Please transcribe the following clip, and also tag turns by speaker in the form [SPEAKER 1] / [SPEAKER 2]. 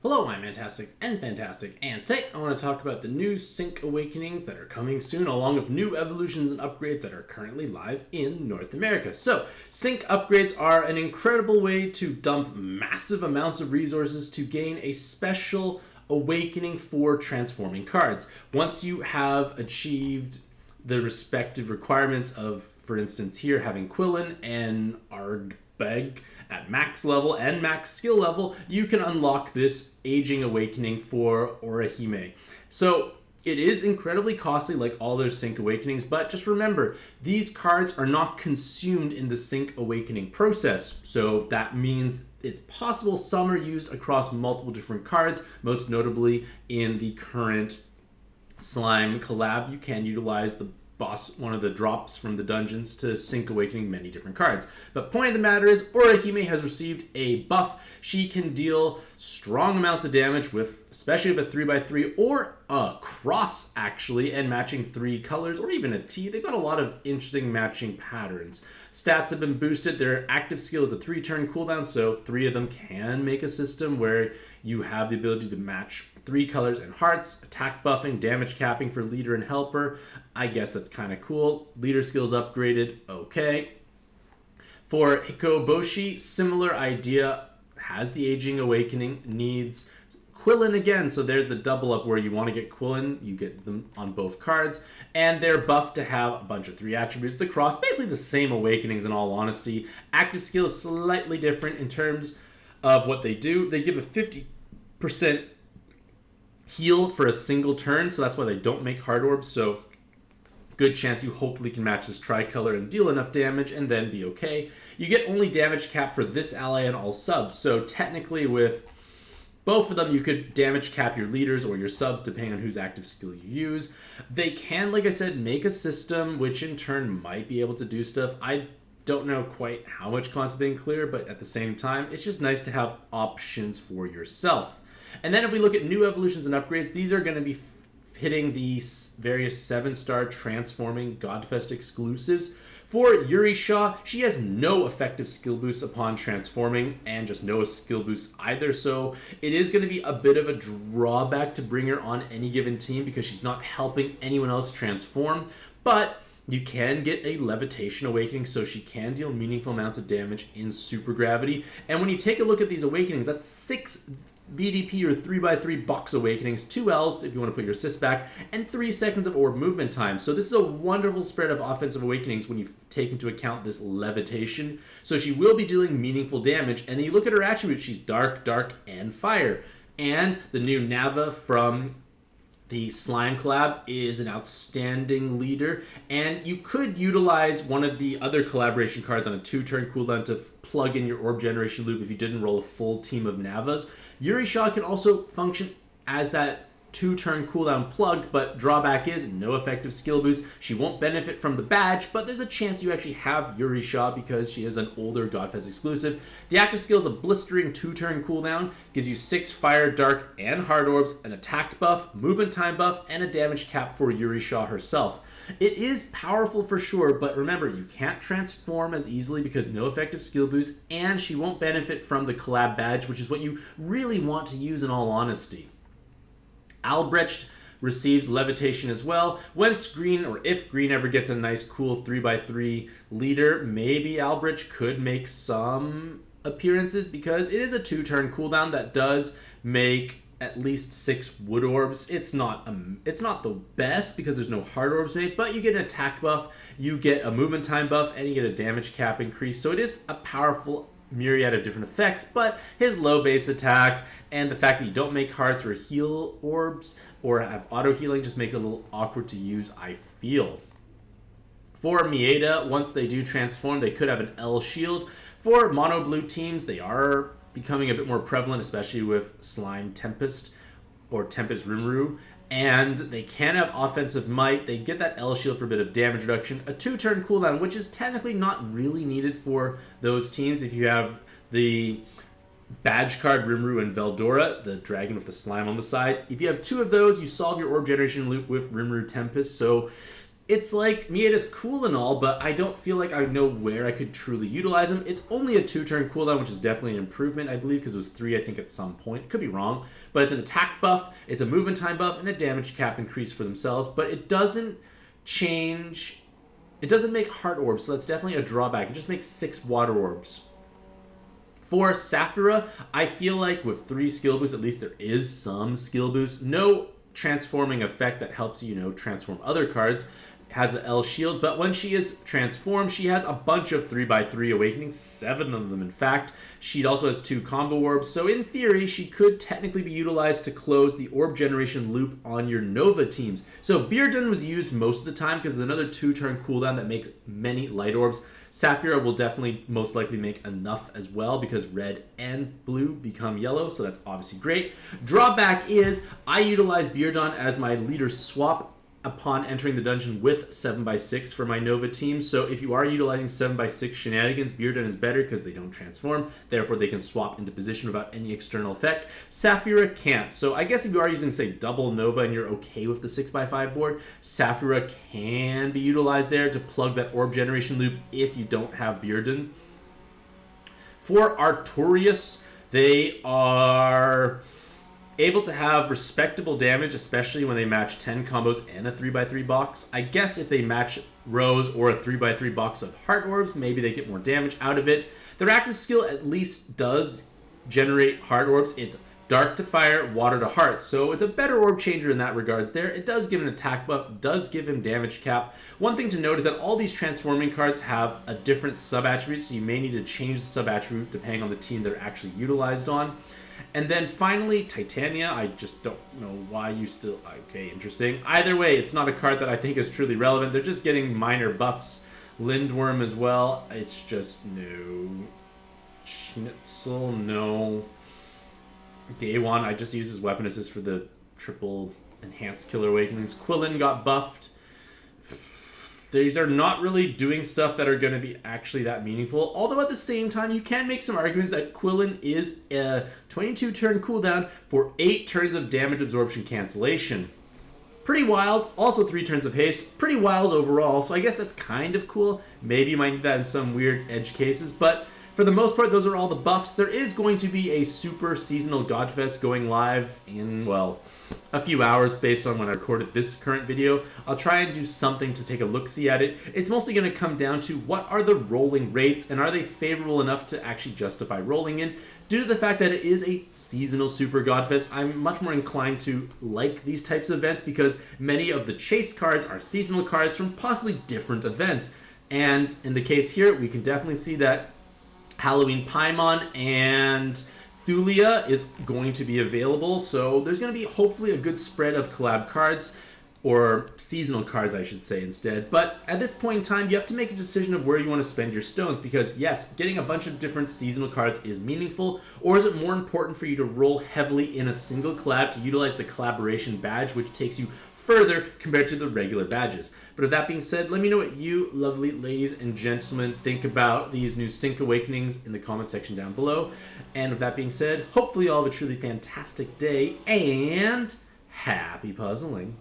[SPEAKER 1] Hello, I'm Mantastic'c and Fantastic, and today I want to talk about the new Sync Awakenings that are coming soon, along with new evolutions and upgrades that are currently live in North America. So, Sync upgrades are an incredible way to dump massive amounts of resources to gain a special awakening for transforming cards. Once you have achieved the respective requirements of, for instance here, having Quillen and Ardbeg at max level and max skill level, you can unlock this Aging Awakening for Orihime. So it is incredibly costly like all their Sync Awakenings, but just remember, these cards are not consumed in the Sync Awakening process. So that means it's possible some are used across multiple different cards, most notably in the current Slime collab. You can utilize the one of the drops from the dungeons to Sync Awakening many different cards. But point of the matter is, Orihime has received a buff. She can deal strong amounts of damage with, especially with a 3x3 or a cross actually, and matching 3 colors, or even a T. They've got a lot of interesting matching patterns. Stats have been boosted. Their active skill is a 3-turn cooldown, so 3 of them can make a system where you have the ability to match 3 colors and hearts, attack buffing, damage capping for leader and helper. I guess that's kind of cool. Leader skills upgraded, okay. For Hikoboshi, similar idea, has the Aging Awakening, needs Quillen again, so there's the double up where you want to get Quillen, you get them on both cards, and they're buffed to have a bunch of 3 attributes. The cross, basically the same awakenings in all honesty. Active skill is slightly different in terms of what they do. They give a 50% heal for a single turn, so that's why they don't make hard orbs, so good chance you hopefully can match this tricolor and deal enough damage and then be okay. You get only damage cap for this ally and all subs, so technically with both of them you could damage cap your leaders or your subs depending on whose active skill you use. They can, like I said, make a system which in turn might be able to do stuff. I don't know quite how much content they can clear, but at the same time, it's just nice to have options for yourself. And then if we look at new evolutions and upgrades, these are going to be hitting the various 7-star transforming Godfest exclusives. For Yurisha, she has no effective skill boost upon transforming and just no skill boost either, so it is going to be a bit of a drawback to bring her on any given team because she's not helping anyone else transform, but you can get a Levitation Awakening, so she can deal meaningful amounts of damage in Super Gravity. And when you take a look at these awakenings, that's 6 VDP or 3x3 box awakenings, 2 Ls if you want to put your assist back, and 3 seconds of orb movement time. So this is a wonderful spread of offensive awakenings when you take into account this levitation. So she will be dealing meaningful damage, and then you look at her attributes, she's dark, dark, and fire. And the new Nava from the Slime collab is an outstanding leader, and you could utilize one of the other collaboration cards on a 2-turn cooldown to plug in your orb generation loop if you didn't roll a full team of Navas. Yurisha can also function as that 2-turn cooldown plug, but drawback is no effective skill boost. She won't benefit from the badge, but there's a chance you actually have Yurisha because she is an older Godfest exclusive. The active skill is a blistering 2-turn cooldown, gives you 6 fire, dark, and hard orbs, an attack buff, movement time buff, and a damage cap for Yurisha herself. It is powerful for sure, but remember, you can't transform as easily because no effective skill boost, and she won't benefit from the collab badge, which is what you really want to use in all honesty. Albrecht receives levitation as well. Once green, or if green ever gets a nice cool 3x3 leader, maybe Albrecht could make some appearances because it is a 2-turn cooldown that does make at least 6 wood orbs. It's not the best because there's no hard orbs made, but you get an attack buff, you get a movement time buff, and you get a damage cap increase. So it is a powerful myriad of different effects, but his low base attack and the fact that you don't make hearts or heal orbs or have auto healing just makes it a little awkward to use, I feel. For Mieda, once they do transform, they could have an L shield. For mono blue teams, they are becoming a bit more prevalent, especially with Slime Tempest or Tempest Rimuru. And they can have offensive might. They get that L shield for a bit of damage reduction. A 2-turn cooldown, which is technically not really needed for those teams. If you have the badge card Rimuru and Veldora, the dragon with the slime on the side. If you have 2 of those, you solve your orb generation loop with Rimuru Tempest. So it's like, Mieda's cool and all, but I don't feel like I know where I could truly utilize him. It's only a 2-turn cooldown, which is definitely an improvement, I believe, because it was 3, I think, at some point. Could be wrong, but it's an attack buff, it's a movement time buff, and a damage cap increase for themselves, but it doesn't change... It doesn't make heart orbs, so that's definitely a drawback. It just makes 6 water orbs. For Saphira, I feel like with 3 skill boosts, at least there is some skill boost. No transforming effect that helps you, transform other cards. Has the L shield, but when she is transformed, she has a bunch of 3x3 awakenings, 7 of them in fact. She also has 2 combo orbs, so in theory, she could technically be utilized to close the orb generation loop on your Nova teams. So Bearden was used most of the time because it's another 2-turn cooldown that makes many light orbs. Saphira will definitely most likely make enough as well because red and blue become yellow, so that's obviously great. Drawback is I utilize Beardon as my leader swap upon entering the dungeon with 7x6 for my Nova team. So if you are utilizing 7x6 shenanigans, Bearden is better because they don't transform. Therefore, they can swap into position without any external effect. Saphira can't. So I guess if you are using, say, double Nova and you're okay with the 6x5 board, Saphira can be utilized there to plug that orb generation loop if you don't have Bearden. For Artorius, they are able to have respectable damage, especially when they match 10 combos and a 3x3 box. I guess if they match Rose or a 3x3 box of Heart Orbs, maybe they get more damage out of it. Their active skill at least does generate Heart Orbs. It's Dark to Fire, Water to Heart, so it's a better orb changer in that regard there. It does give an attack buff, does give him damage cap. One thing to note is that all these transforming cards have a different sub-attribute, so you may need to change the sub-attribute depending on the team they're actually utilized on. And then finally, Titania, I just don't know why you still... Okay, interesting. Either way, it's not a card that I think is truly relevant. They're just getting minor buffs. Lindworm as well. It's just no. Schnitzel, no. Daewon, I just use his weapon assist for the triple enhanced killer awakenings. Quillen got buffed. These are not really doing stuff that are going to be actually that meaningful. Although at the same time, you can make some arguments that Quillen is a 22-turn cooldown for 8 turns of damage absorption cancellation. Pretty wild. Also 3 turns of haste. Pretty wild overall. So I guess that's kind of cool. Maybe you might need that in some weird edge cases. But for the most part, those are all the buffs. There is going to be a super seasonal Godfest going live in, well, a few hours based on when I recorded this current video. I'll try and do something to take a look-see at it. It's mostly going to come down to what are the rolling rates and are they favorable enough to actually justify rolling in. Due to the fact that it is a seasonal Super Godfest, I'm much more inclined to like these types of events because many of the chase cards are seasonal cards from possibly different events. And in the case here, we can definitely see that Halloween Paimon and Thulia is going to be available, so there's going to be hopefully a good spread of collab cards, or seasonal cards I should say instead. But at this point in time, you have to make a decision of where you want to spend your stones, because yes, getting a bunch of different seasonal cards is meaningful, or is it more important for you to roll heavily in a single collab to utilize the collaboration badge, which takes you further compared to the regular badges. But with that being said, let me know what you lovely ladies and gentlemen think about these new Sync Awakenings in the comment section down below. And with that being said, hopefully you all have a truly fantastic day and happy puzzling.